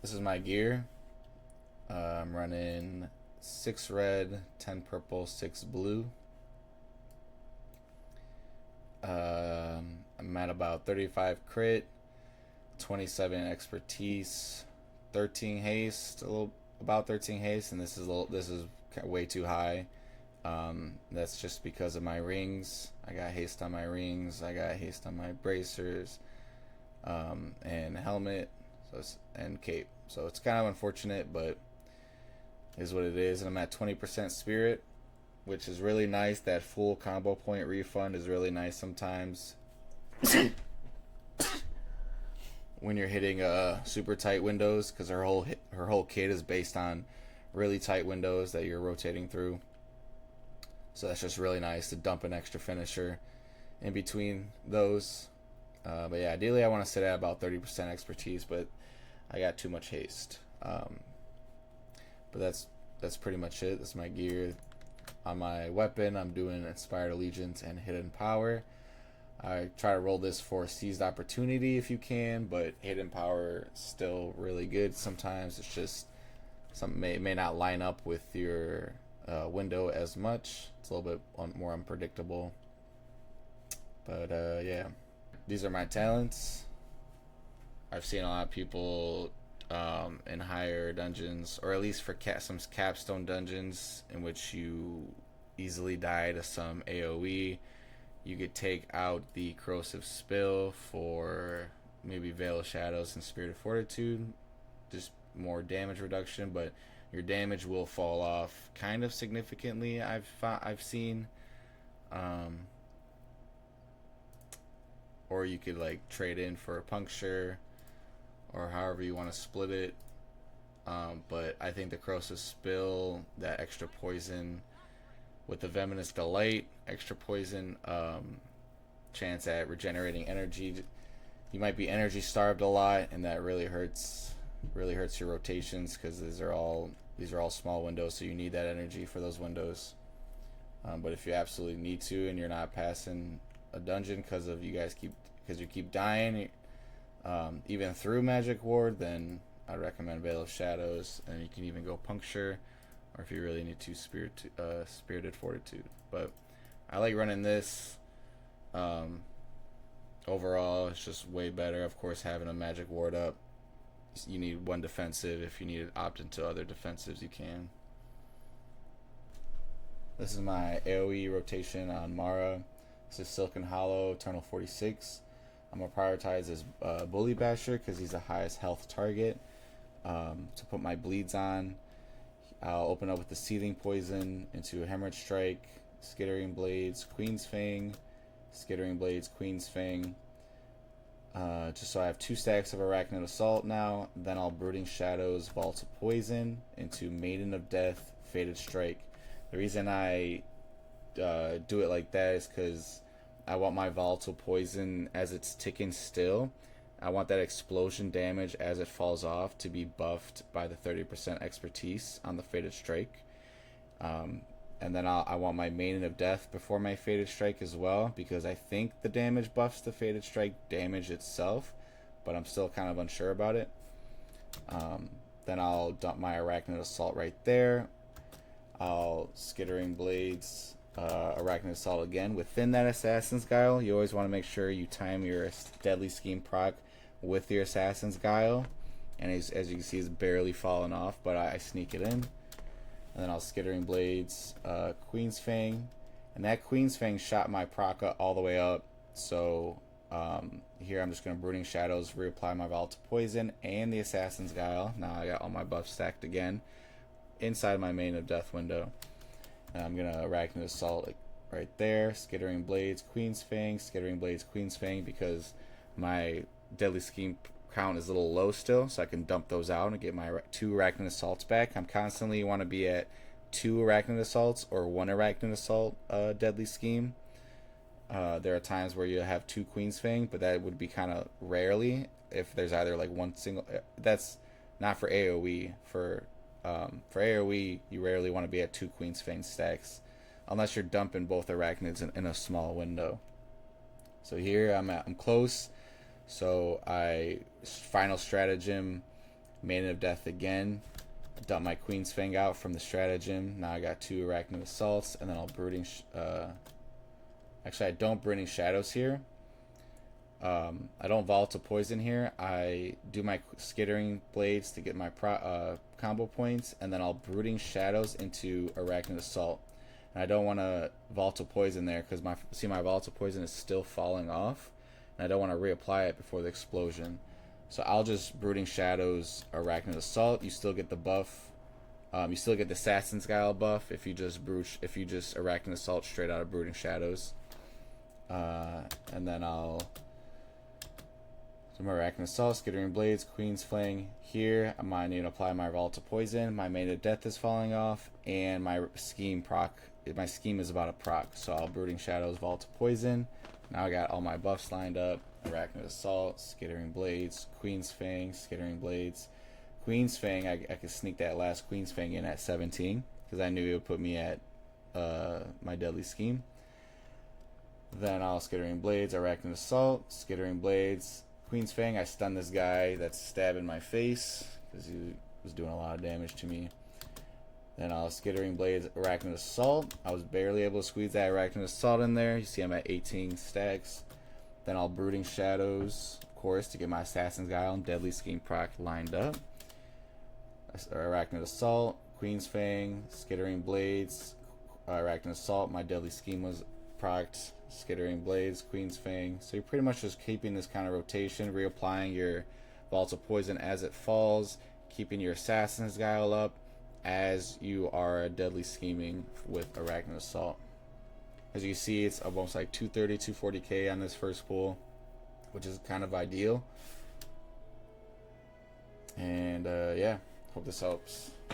This is my gear. I'm running 6 red, 10 purple, 6 blue. I'm at about 35 crit, 27 expertise, 13 haste, a little about 13 haste, and this is way too high. That's just because of my rings. I got haste on my rings. I got haste on my bracers, and helmet, and cape. So it's kind of unfortunate, but is what it is. And I'm at 20% spirit, which is really nice. That full combo point refund is really nice sometimes when you're hitting super tight windows, because her whole kit is based on really tight windows that you're rotating through. So that's just really nice to dump an extra finisher in between those. But yeah, ideally I want to sit at about 30% expertise, but I got too much haste. But that's pretty much it. That's my gear. On my weapon, I'm doing Inspired Allegiance and Hidden Power. I try to roll this for Seized Opportunity if you can, but Hidden Power is still really good. Sometimes it's just something may not line up with your window as much. It's a little bit more unpredictable. But yeah, these are my talents. I've seen a lot of people in higher dungeons, or at least for some capstone dungeons, in which you easily die to some AoE. You could take out the Corrosive Spill for maybe Veil of Shadows and Spirit of Fortitude, just more damage reduction, but your damage will fall off kind of significantly. I've seen, or you could like trade in for a puncture, or however you want to split it. But I think the Corrosive Spill, that extra poison with the Venomous Delight, extra poison, chance at regenerating energy. You might be energy starved a lot, and that really hurts your rotations, because these are all small windows, so you need that energy for those windows. But if you absolutely need to, and you're not passing a dungeon because you keep dying, even through Magic Ward, then I'd recommend Veil of Shadows, and you can even go Puncture, or if you really need to, Spirited Fortitude. But I like running this. Overall, it's just way better. Of course, having a Magic Ward up, you need one defensive. If you need to opt into other defensives, you can. This is my AoE rotation on Mara. This is Silken Hollow, Eternal 46. I'm going to prioritize this Bully Basher because he's the highest health target. To put my bleeds on, I'll open up with the Seething Poison into a Hemorrhage Strike, Skittering Blades, Queen's Fang, Skittering Blades, Queen's Fang. Just so I have 2 stacks of Arachnid Assault now. Then I'll Brooding Shadows, Vault of Poison into Maiden of Death, Fated Strike. The reason I do it like that is because I want my Volatile Poison, as it's ticking still, I want that explosion damage as it falls off to be buffed by the 30% expertise on the Fated Strike. And then I want my Maiden of Death before my Fated Strike as well, because I think the damage buffs the Fated Strike damage itself, but I'm still kind of unsure about it. Then I'll dump my Arachnid Assault right there. I'll Skittering Blades, Arachnid Assault again within that Assassin's Guile. You always want to make sure you time your Deadly Scheme proc with your Assassin's Guile, and as you can see, it's barely falling off, but I sneak it in. And then I'll Skittering Blades, Queen's Fang, and that Queen's Fang shot my proc all the way up. So here I'm just going to Brooding Shadows, reapply my Vault of Poison and the Assassin's Guile. Now I got all my buffs stacked again inside my Maiden of Death window. And I'm going to Arachnid Assault right there, Skittering Blades, Queen's Fang, Skittering Blades, Queen's Fang, because my Deadly Scheme count is a little low still, so I can dump those out and get my 2 Arachnid Assaults back. I'm constantly want to be at 2 Arachnid Assaults or 1 Arachnid Assault Deadly Scheme. There are times where you have 2 Queen's Fang, but that would be kind of rarely if there's either like one single. That's not for AoE. For AoE, you rarely want to be at 2 Queen's Fang stacks unless you're dumping both Arachnids in a small window. So here I'm close. So I final stratagem Maiden of Death again. Dump my Queen's Fang out from the Stratagem. Now I got 2 Arachnid Assaults, and then I'll Brooding... actually, I don't Brooding Shadows here. I don't Volatile Poison here. I do my Skittering Blades to get my combo points, and then I'll Brooding Shadows into Arachnid Assault. And I don't want to Volatile Poison there because my Volatile Poison is still falling off, and I don't want to reapply it before the explosion. So I'll just Brooding Shadows Arachnid Assault. You still get the buff. You still get the Assassin's Guile buff if you just Arachnid Assault straight out of Brooding Shadows. And then I'll do my Arachnid Assault, Skittering Blades, Queen's Fang. Here I might need to apply my Volatile Poison. My Maiden of Death is falling off, and my scheme proc. My scheme is about a proc, so I'll Brooding Shadows, Volatile Poison. Now I got all my buffs lined up. Arachnid Assault, Skittering Blades, Queen's Fang, Skittering Blades. Queen's Fang, I could sneak that last Queen's Fang in at 17 because I knew it would put me at my Deadly Scheme. Then I'll Skittering Blades, Arachnid Assault, Skittering Blades, Queen's Fang. I stun this guy that's stabbing my face because he was doing a lot of damage to me. Then I'll Skittering Blades, Arachnid Assault. I was barely able to squeeze that Arachnid Assault in there. You see I'm at 18 stacks. Then I'll Brooding Shadows, of course, to get my Assassin's Guile and Deadly Scheme proc lined up. Arachnid Assault, Queen's Fang, Skittering Blades, Arachnid Assault. My Deadly Scheme was procced. Skittering Blades, Queen's Fang. So you're pretty much just keeping this kind of rotation, reapplying your Volatile Poison as it falls, keeping your Assassin's Guile up as you are Deadly Scheming with Arachnid Assault. As you can see, it's almost like 230, 240k on this first pull, which is kind of ideal. And yeah, hope this helps.